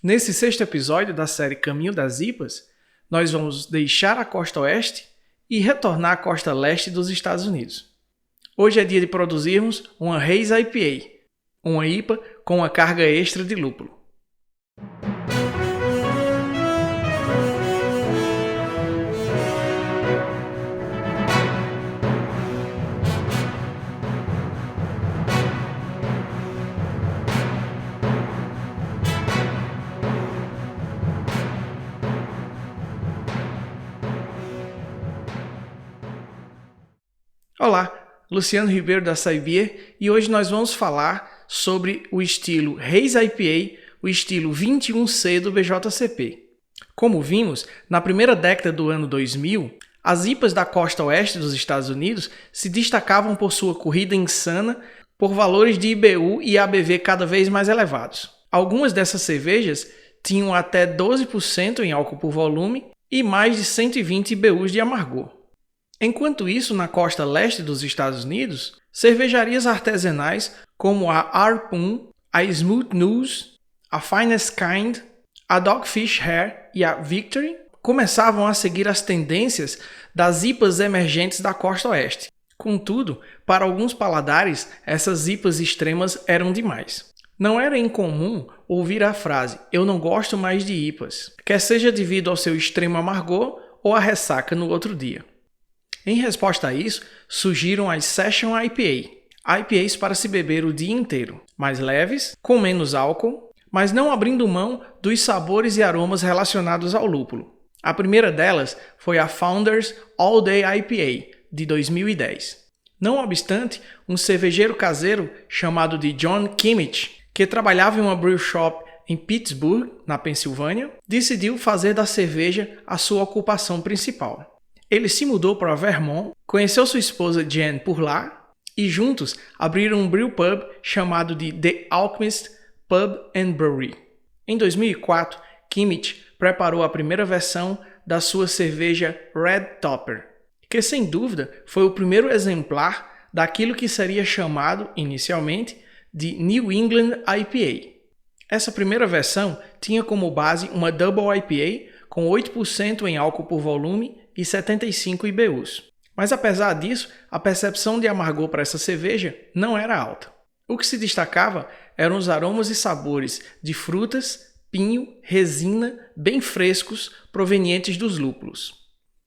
Nesse sexto episódio da série Caminho das IPAs, nós vamos deixar a costa oeste e retornar à costa leste dos Estados Unidos. Hoje é dia de produzirmos uma Haze IPA, uma IPA com uma carga extra de lúpulo. Olá, Luciano Ribeiro da Saibia e hoje nós vamos falar sobre o estilo Haze IPA, o estilo 21C do BJCP. Como vimos, na primeira década do ano 2000, as IPAs da costa oeste dos Estados Unidos se destacavam por sua corrida insana por valores de IBU e ABV cada vez mais elevados. Algumas dessas cervejas tinham até 12% em álcool por volume e mais de 120 IBUs de amargor. Enquanto isso, na costa leste dos Estados Unidos, cervejarias artesanais como a Harpoon, a Smooth Nose, a Finest Kind, a Dogfish Hair e a Victory começavam a seguir as tendências das IPAs emergentes da costa oeste. Contudo, para alguns paladares, essas IPAs extremas eram demais. Não era incomum ouvir a frase "eu não gosto mais de IPAs", quer seja devido ao seu extremo amargor ou à ressaca no outro dia. Em resposta a isso, surgiram as Session IPA, IPAs para se beber o dia inteiro, mais leves, com menos álcool, mas não abrindo mão dos sabores e aromas relacionados ao lúpulo. A primeira delas foi a Founders All Day IPA, de 2010. Não obstante, um cervejeiro caseiro chamado de John Kimmich, que trabalhava em uma brew shop em Pittsburgh, na Pensilvânia, decidiu fazer da cerveja a sua ocupação principal. Ele se mudou para Vermont, conheceu sua esposa Jen por lá e juntos abriram um brew pub chamado de The Alchemist Pub and Brewery. Em 2004, Kimmich preparou a primeira versão da sua cerveja Red Topper, que sem dúvida foi o primeiro exemplar daquilo que seria chamado inicialmente de New England IPA. Essa primeira versão tinha como base uma Double IPA com 8% em álcool por volume e 75 IBUs. Mas apesar disso, a percepção de amargor para essa cerveja não era alta. O que se destacava eram os aromas e sabores de frutas, pinho, resina, bem frescos, provenientes dos lúpulos.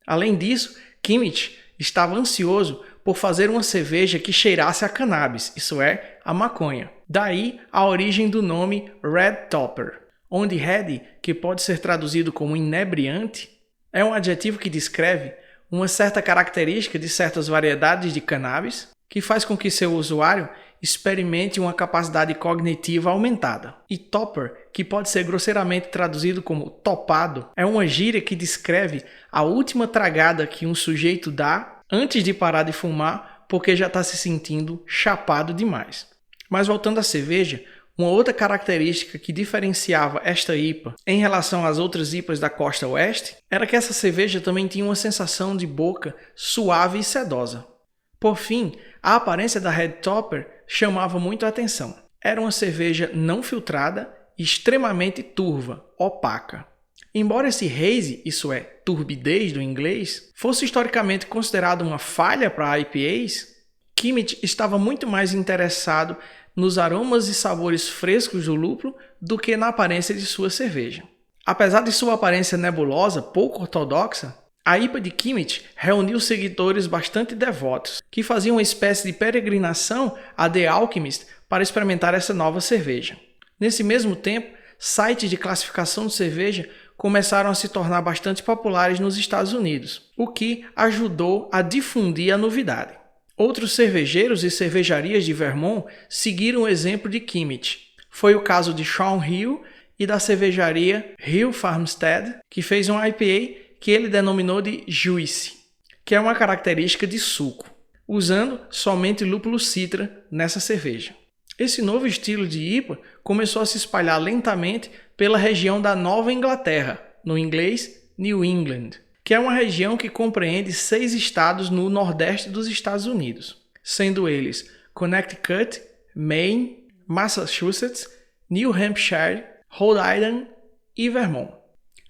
Além disso, Kimmich estava ansioso por fazer uma cerveja que cheirasse a cannabis, isso é, a maconha. Daí a origem do nome Red Topper, onde red, que pode ser traduzido como inebriante, é um adjetivo que descreve uma certa característica de certas variedades de cannabis que faz com que seu usuário experimente uma capacidade cognitiva aumentada. E topper, que pode ser grosseiramente traduzido como topado, é uma gíria que descreve a última tragada que um sujeito dá antes de parar de fumar porque já está se sentindo chapado demais. Mas voltando à cerveja, uma outra característica que diferenciava esta IPA em relação às outras IPAs da costa oeste era que essa cerveja também tinha uma sensação de boca suave e sedosa. Por fim, a aparência da Red Topper chamava muito a atenção. Era uma cerveja não filtrada e extremamente turva, opaca. Embora esse haze, isso é, turbidez do inglês, fosse historicamente considerado uma falha para IPAs, Kimmich estava muito mais interessado nos aromas e sabores frescos do lúpulo do que na aparência de sua cerveja. Apesar de sua aparência nebulosa, pouco ortodoxa, a IPA de Kimmich reuniu seguidores bastante devotos, que faziam uma espécie de peregrinação a The Alchemist para experimentar essa nova cerveja. Nesse mesmo tempo, sites de classificação de cerveja começaram a se tornar bastante populares nos Estados Unidos, o que ajudou a difundir a novidade. Outros cervejeiros e cervejarias de Vermont seguiram o exemplo de Kimmich. Foi o caso de Shaun Hill e da cervejaria Hill Farmstead, que fez um IPA que ele denominou de Juice, que é uma característica de suco, usando somente lúpulo citra nessa cerveja. Esse novo estilo de IPA começou a se espalhar lentamente pela região da Nova Inglaterra, no inglês New England, que é uma região que compreende 6 estados no nordeste dos Estados Unidos, sendo eles Connecticut, Maine, Massachusetts, New Hampshire, Rhode Island, e Vermont.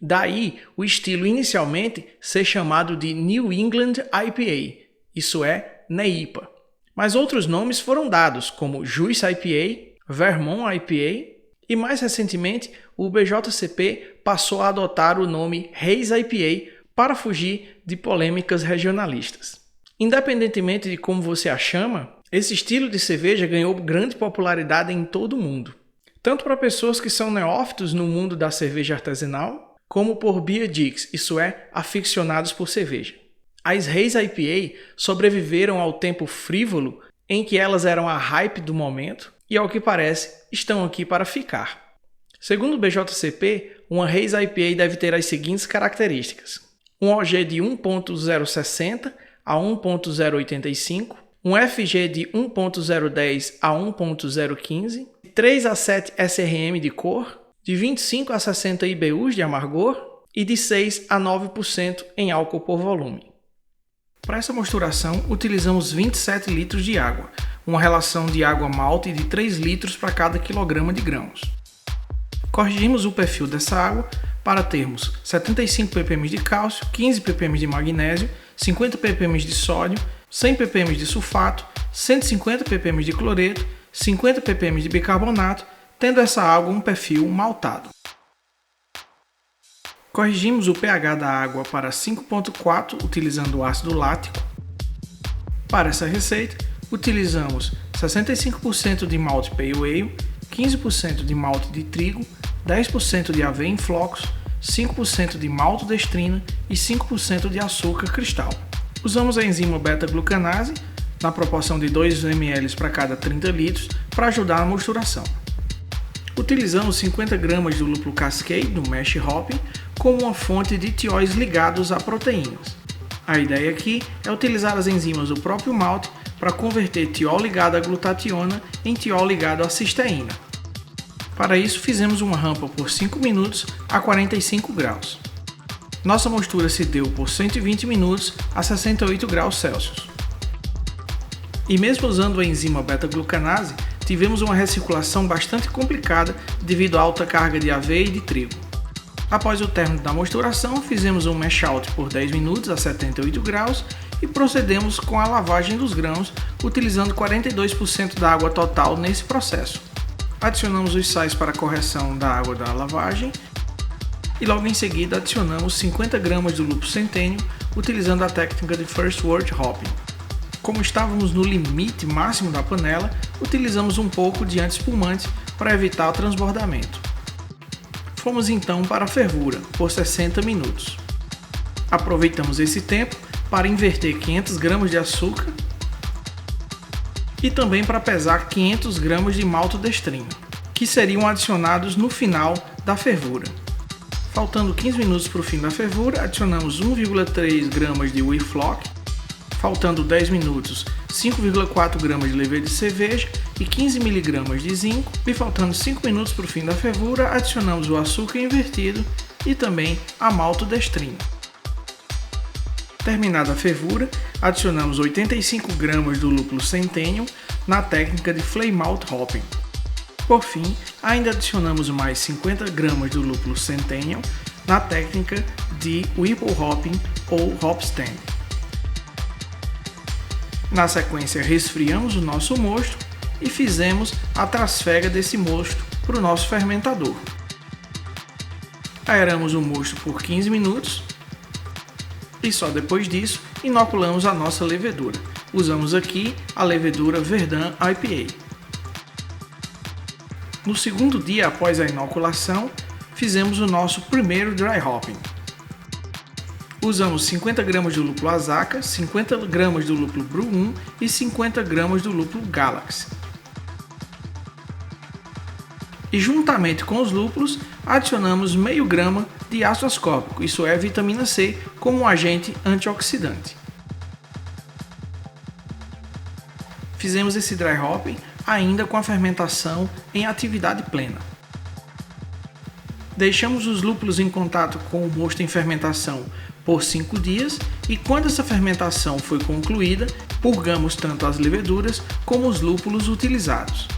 Daí o estilo inicialmente ser chamado de New England IPA, isso é, NEIPA. Mas outros nomes foram dados, como Juice IPA, Vermont IPA e mais recentemente o BJCP passou a adotar o nome Haze IPA para fugir de polêmicas regionalistas. Independentemente de como você a chama, esse estilo de cerveja ganhou grande popularidade em todo o mundo, tanto para pessoas que são neófitos no mundo da cerveja artesanal, como por beer geeks, isso é, aficionados por cerveja. As Haze IPA sobreviveram ao tempo frívolo em que elas eram a hype do momento e, ao que parece, estão aqui para ficar. Segundo o BJCP, uma Haze IPA deve ter as seguintes características: um OG de 1.060 a 1.085, um FG de 1.010 a 1.015, 3 a 7 SRM de cor, de 25 a 60 IBUs de amargor e de 6 a 9% em álcool por volume. Para essa mosturação, utilizamos 27 litros de água, uma relação de água-malte de 3 litros para cada quilograma de grãos. Corrigimos o perfil dessa água para termos 75 ppm de cálcio, 15 ppm de magnésio, 50 ppm de sódio, 100 ppm de sulfato, 150 ppm de cloreto, 50 ppm de bicarbonato, tendo essa água um perfil maltado. Corrigimos o pH da água para 5.4 utilizando o ácido lático. Para essa receita, utilizamos 65% de malte Pale Ale, 15% de malte de trigo, 10% de aveia em flocos, 5% de maltodestrina e 5% de açúcar cristal. Usamos a enzima beta-glucanase na proporção de 2 ml para cada 30 litros para ajudar na mosturação. Utilizamos 50 gramas do lúpulo Cascade do Mash Hopping como uma fonte de tióis ligados a proteínas. A ideia aqui é utilizar as enzimas do próprio malte para converter tiol ligado à glutationa em tiol ligado à cisteína. Para isso, fizemos uma rampa por 5 minutos a 45 graus. Nossa mostura se deu por 120 minutos a 68 graus Celsius. E mesmo usando a enzima beta-glucanase, tivemos uma recirculação bastante complicada devido à alta carga de aveia e de trigo. Após o término da mosturação, fizemos um mash out por 10 minutos a 78 graus e procedemos com a lavagem dos grãos, utilizando 42% da água total nesse processo. Adicionamos os sais para correção da água da lavagem e logo em seguida adicionamos 50 gramas do lúpulo centênio, utilizando a técnica de First Wort Hopping. Como estávamos no limite máximo da panela, utilizamos um pouco de anti-espumante para evitar o transbordamento. Fomos então para a fervura, por 60 minutos. Aproveitamos esse tempo para inverter 500 gramas de açúcar e também para pesar 500 gramas de maltodestrina, que seriam adicionados no final da fervura. Faltando 15 minutos para o fim da fervura, adicionamos 1,3 gramas de whey flock, faltando 10 minutos, 5,4 gramas de levedura de cerveja e 15 mg de zinco, e faltando 5 minutos para o fim da fervura, adicionamos o açúcar invertido e também a maltodestrina. Terminada a fervura, adicionamos 85 gramas do lúpulo Centennial na técnica de Flame Malt Hopping. Por fim, ainda adicionamos mais 50 gramas do lúpulo Centennial na técnica de Whipple Hopping ou Hop Stand. Na sequência, resfriamos o nosso mosto e fizemos a trasfega desse mosto para o nosso fermentador. Aeramos o mosto por 15 minutos e só depois disso inoculamos a nossa levedura. Usamos aqui a levedura Verdun IPA. No segundo dia após a inoculação, fizemos o nosso primeiro dry hopping. Usamos 50 gramas do lúpulo Azacca, 50 gramas do lúpulo Bru 1 e 50 gramas do lúpulo Galaxy. E juntamente com os lúpulos, adicionamos meio grama de ácido ascórbico, isso é vitamina C, como um agente antioxidante. Fizemos esse dry hopping ainda com a fermentação em atividade plena. Deixamos os lúpulos em contato com o mosto em fermentação por 5 dias e quando essa fermentação foi concluída, purgamos tanto as leveduras como os lúpulos utilizados.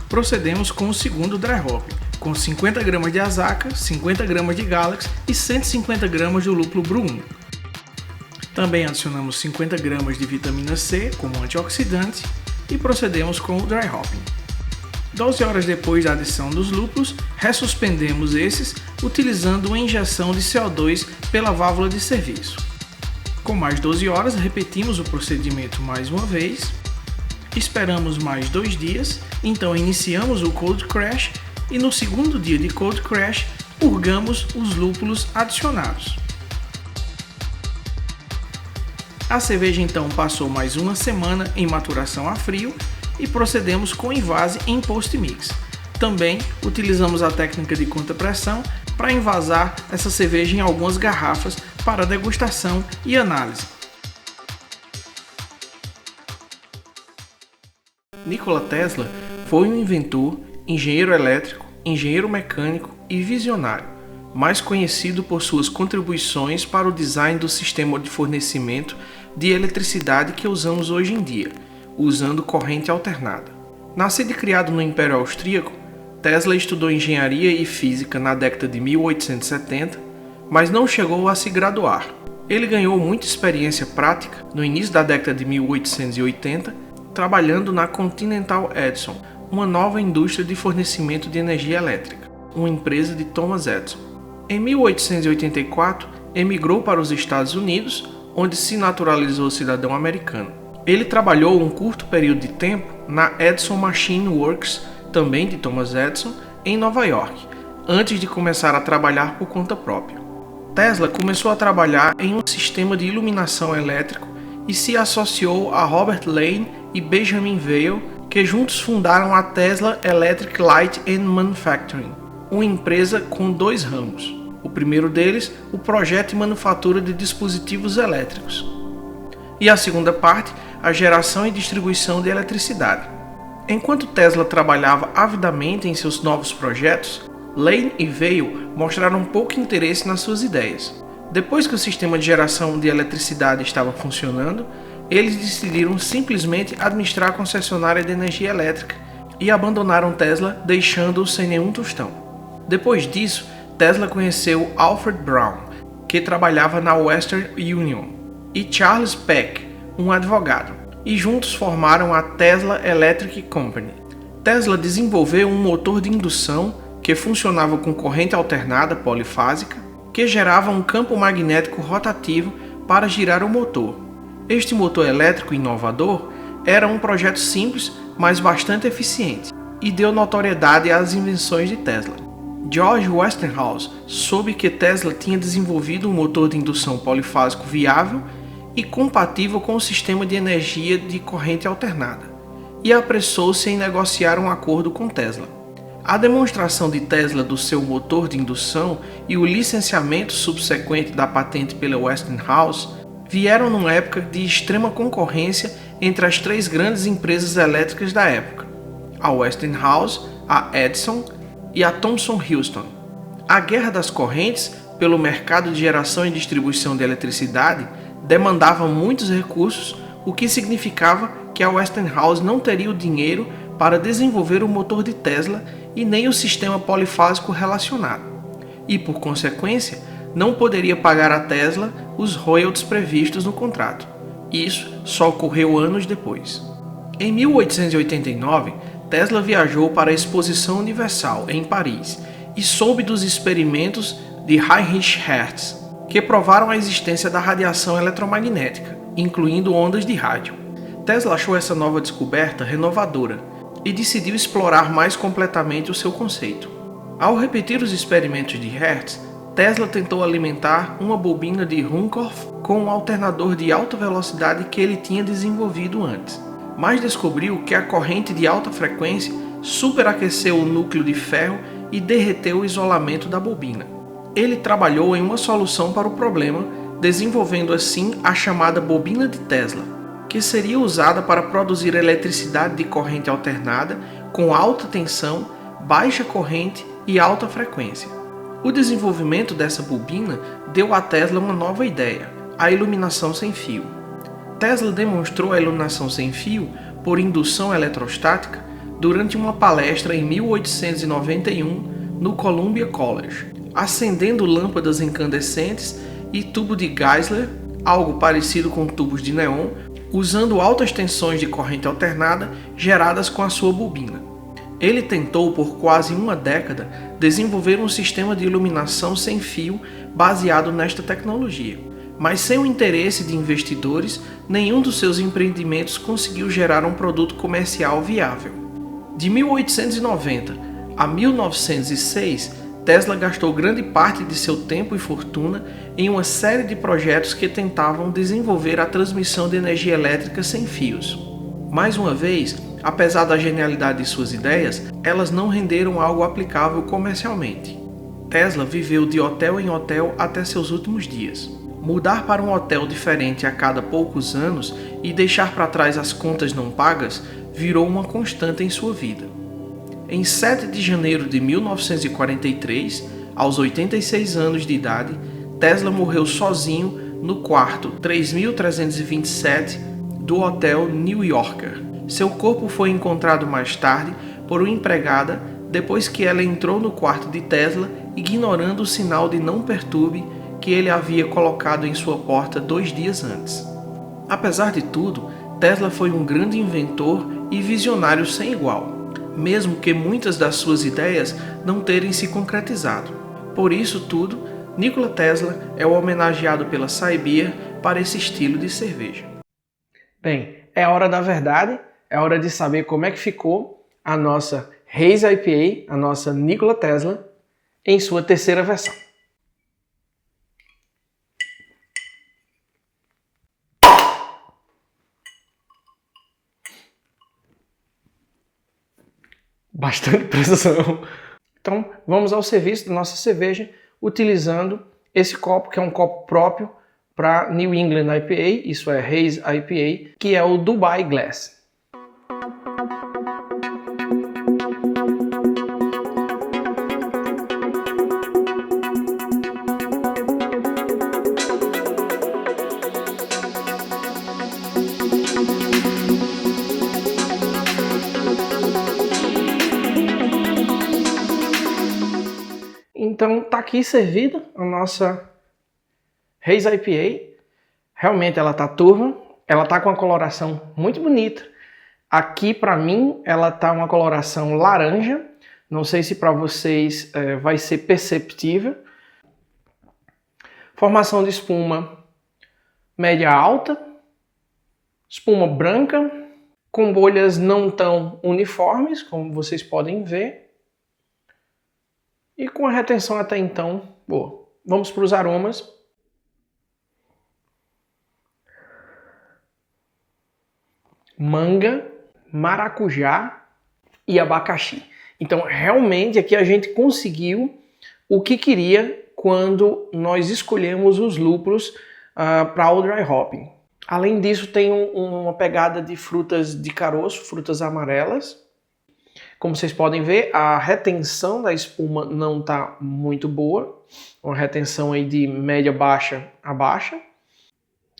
Procedemos com o segundo dry hopping, com 50 gramas de Azacca, 50 gramas de Galaxy e 150 gramas do lúpulo Bru 1. Também adicionamos 50 gramas de vitamina C como antioxidante e procedemos com o dry hopping. 12 horas depois da adição dos lúpulos, ressuspendemos esses utilizando uma injeção de CO2 pela válvula de serviço. Com mais 12 horas, repetimos o procedimento mais uma vez, esperamos mais 2 dias, então iniciamos o cold crash e no segundo dia de cold crash, purgamos os lúpulos adicionados. A cerveja então passou mais uma semana em maturação a frio e procedemos com envase em post-mix. Também utilizamos a técnica de contrapressão para envasar essa cerveja em algumas garrafas para degustação e análise. Nikola Tesla foi um inventor, engenheiro elétrico, engenheiro mecânico e visionário, mais conhecido por suas contribuições para o design do sistema de fornecimento de eletricidade que usamos hoje em dia, usando corrente alternada. Nascido e criado no Império Austríaco, Tesla estudou engenharia e física na década de 1870, mas não chegou a se graduar. Ele ganhou muita experiência prática no início da década de 1880, trabalhando na Continental Edison, uma nova indústria de fornecimento de energia elétrica, uma empresa de Thomas Edison. Em 1884, emigrou para os Estados Unidos, onde se naturalizou cidadão americano. Ele trabalhou um curto período de tempo na Edison Machine Works, também de Thomas Edison, em Nova York, antes de começar a trabalhar por conta própria. Tesla começou a trabalhar em um sistema de iluminação elétrico e se associou a Robert Lane e Benjamin Vail, que juntos fundaram a Tesla Electric Light and Manufacturing, uma empresa com 2 ramos. O primeiro deles, o projeto e manufatura de dispositivos elétricos. E a segunda parte, a geração e distribuição de eletricidade. Enquanto Tesla trabalhava avidamente em seus novos projetos, Lane e Vail mostraram pouco interesse nas suas ideias. Depois que o sistema de geração de eletricidade estava funcionando, eles decidiram simplesmente administrar a concessionária de energia elétrica e abandonaram Tesla, deixando-o sem nenhum tostão. Depois disso, Tesla conheceu Alfred Brown, que trabalhava na Western Union, e Charles Peck, um advogado, e juntos formaram a Tesla Electric Company. Tesla desenvolveu um motor de indução que funcionava com corrente alternada polifásica, que gerava um campo magnético rotativo para girar o motor. Este motor elétrico inovador era um projeto simples, mas bastante eficiente, e deu notoriedade às invenções de Tesla. George Westinghouse soube que Tesla tinha desenvolvido um motor de indução polifásico viável e compatível com o sistema de energia de corrente alternada, e apressou-se em negociar um acordo com Tesla. A demonstração de Tesla do seu motor de indução e o licenciamento subsequente da patente pela Westinghouse vieram numa época de extrema concorrência entre as 3 grandes empresas elétricas da época, a Westinghouse, a Edison e a Thomson Houston. A guerra das correntes pelo mercado de geração e distribuição de eletricidade demandava muitos recursos, o que significava que a Westinghouse não teria o dinheiro para desenvolver o motor de Tesla e nem o sistema polifásico relacionado, e por consequência não poderia pagar a Tesla os royalties previstos no contrato. Isso só ocorreu anos depois. Em 1889, Tesla viajou para a Exposição Universal em Paris e soube dos experimentos de Heinrich Hertz, que provaram a existência da radiação eletromagnética, incluindo ondas de rádio. Tesla achou essa nova descoberta renovadora e decidiu explorar mais completamente o seu conceito. Ao repetir os experimentos de Hertz, Tesla tentou alimentar uma bobina de Ruhmkorff com um alternador de alta velocidade que ele tinha desenvolvido antes, mas descobriu que a corrente de alta frequência superaqueceu o núcleo de ferro e derreteu o isolamento da bobina. Ele trabalhou em uma solução para o problema, desenvolvendo assim a chamada bobina de Tesla, que seria usada para produzir eletricidade de corrente alternada com alta tensão, baixa corrente e alta frequência. O desenvolvimento dessa bobina deu a Tesla uma nova ideia, a iluminação sem fio. Tesla demonstrou a iluminação sem fio por indução eletrostática durante uma palestra em 1891 no Columbia College, acendendo lâmpadas incandescentes e tubo de Geisler, algo parecido com tubos de neon, usando altas tensões de corrente alternada geradas com a sua bobina. Ele tentou por quase uma década desenvolver um sistema de iluminação sem fio baseado nesta tecnologia, mas sem o interesse de investidores, nenhum dos seus empreendimentos conseguiu gerar um produto comercial viável. De 1890 a 1906, Tesla gastou grande parte de seu tempo e fortuna em uma série de projetos que tentavam desenvolver a transmissão de energia elétrica sem fios. Mais uma vez, apesar da genialidade de suas ideias, elas não renderam algo aplicável comercialmente. Tesla viveu de hotel em hotel até seus últimos dias. Mudar para um hotel diferente a cada poucos anos e deixar para trás as contas não pagas virou uma constante em sua vida. Em 7 de janeiro de 1943, aos 86 anos de idade, Tesla morreu sozinho no quarto 3327 do Hotel New Yorker. Seu corpo foi encontrado mais tarde por uma empregada depois que ela entrou no quarto de Tesla ignorando o sinal de não perturbe que ele havia colocado em sua porta 2 dias antes. Apesar de tudo, Tesla foi um grande inventor e visionário sem igual, mesmo que muitas das suas ideias não terem se concretizado. Por isso tudo, Nikola Tesla é o homenageado pela Saibia para esse estilo de cerveja. Bem, é a hora da verdade, é hora de saber como é que ficou a nossa Haze IPA, a nossa Nikola Tesla, em sua terceira versão. Bastante precisão. Então, vamos ao serviço da nossa cerveja, utilizando esse copo, que é um copo próprio para New England IPA, isso é Haze IPA, que é o Dubai Glass. Então tá aqui servida a nossa Haze IPA. Realmente ela tá turva, ela tá com uma coloração muito bonita. Aqui para mim ela tá uma coloração laranja. Não sei se para vocês vai ser perceptível. Formação de espuma média alta, espuma branca, com bolhas não tão uniformes, como vocês podem ver. E com a retenção até então boa. Vamos para os aromas. Manga, maracujá e abacaxi. Então, realmente, aqui a gente conseguiu o que queria quando nós escolhemos os lúpulos para o dry hopping. Além disso, tem uma pegada de frutas de caroço, frutas amarelas. Como vocês podem ver, a retenção da espuma não está muito boa. Uma retenção aí de média baixa a baixa.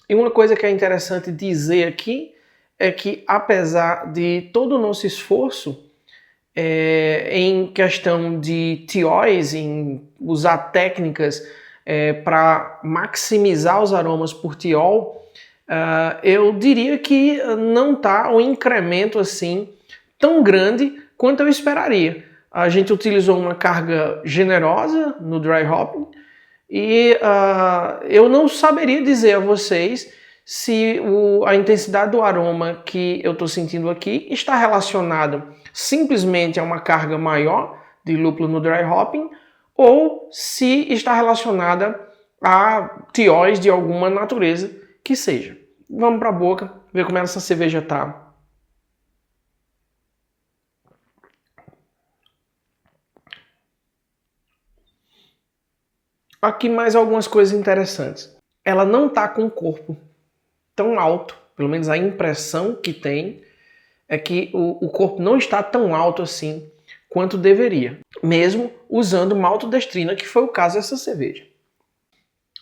E uma coisa que é interessante dizer aqui é que, apesar de todo o nosso esforço em questão de TOs, em usar técnicas para maximizar os aromas por TO, eu diria que não está um incremento assim tão grande quanto eu esperaria. A gente utilizou uma carga generosa no dry hopping e eu não saberia dizer a vocês se a intensidade do aroma que eu estou sentindo aqui está relacionada simplesmente a uma carga maior de lúpulo no dry hopping ou se está relacionada a TOs de alguma natureza que seja. Vamos para a boca, ver como essa cerveja está. Aqui mais algumas coisas interessantes. Ela não está com o corpo tão alto, pelo menos a impressão que tem é que o corpo não está tão alto assim quanto deveria, mesmo usando maltodestrina, que foi o caso dessa cerveja.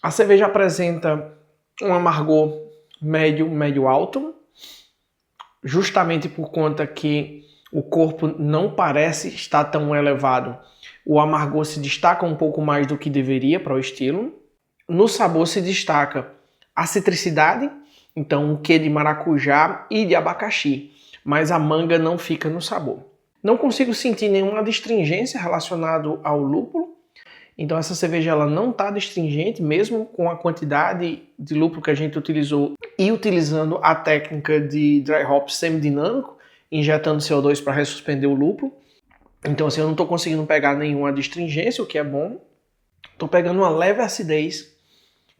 A cerveja apresenta um amargor médio alto, justamente por conta que o corpo não parece estar tão elevado O amargor se destaca um pouco mais do que deveria para o estilo. No sabor se destaca a citricidade, então um quê de maracujá e de abacaxi, mas a manga não fica no sabor. Não consigo sentir nenhuma adstringência relacionada ao lúpulo, então essa cerveja ela não está adstringente, mesmo com a quantidade de lúpulo que a gente utilizou e utilizando a técnica de dry hop semidinâmico, injetando CO2 para ressuspender o lúpulo. Então assim, eu não estou conseguindo pegar nenhuma adstringência, o que é bom. Estou pegando uma leve acidez,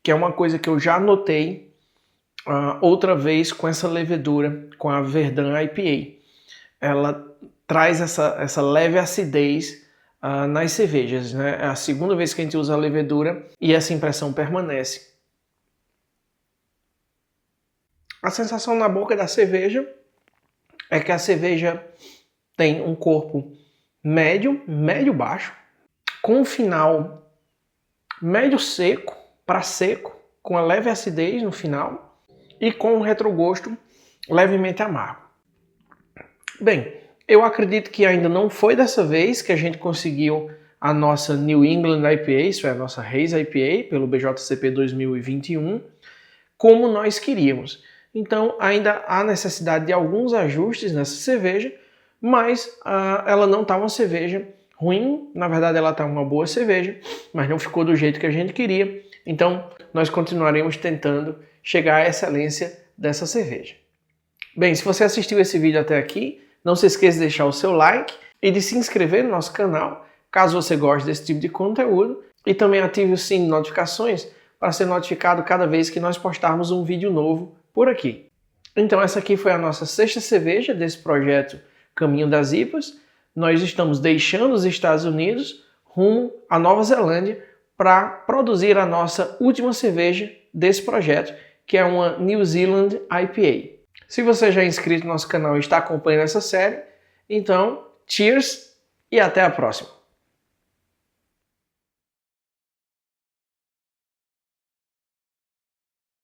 que é uma coisa que eu já notei outra vez com essa levedura, com a Verdun IPA. Ela traz essa leve acidez nas cervejas, né? É a segunda vez que a gente usa a levedura e essa impressão permanece. A sensação na boca da cerveja é que a cerveja tem um corpo médio-baixo, com um final médio seco para seco, com a leve acidez no final e com um retrogosto levemente amargo. Bem, eu acredito que ainda não foi dessa vez que a gente conseguiu a nossa New England IPA, isso é a nossa Hazy IPA, pelo BJCP 2021, como nós queríamos. Então ainda há necessidade de alguns ajustes nessa cerveja, mas ela não está uma cerveja ruim, na verdade ela está uma boa cerveja, mas não ficou do jeito que a gente queria, então nós continuaremos tentando chegar à excelência dessa cerveja. Bem, se você assistiu esse vídeo até aqui, não se esqueça de deixar o seu like e de se inscrever no nosso canal, caso você goste desse tipo de conteúdo, e também ative o sininho de notificações para ser notificado cada vez que nós postarmos um vídeo novo por aqui. Então essa aqui foi a nossa sexta cerveja desse projeto Caminho das IPAs. Nós estamos deixando os Estados Unidos rumo à Nova Zelândia para produzir a nossa última cerveja desse projeto, que é uma New Zealand IPA. Se você já é inscrito no nosso canal e está acompanhando essa série, então, cheers e até a próxima!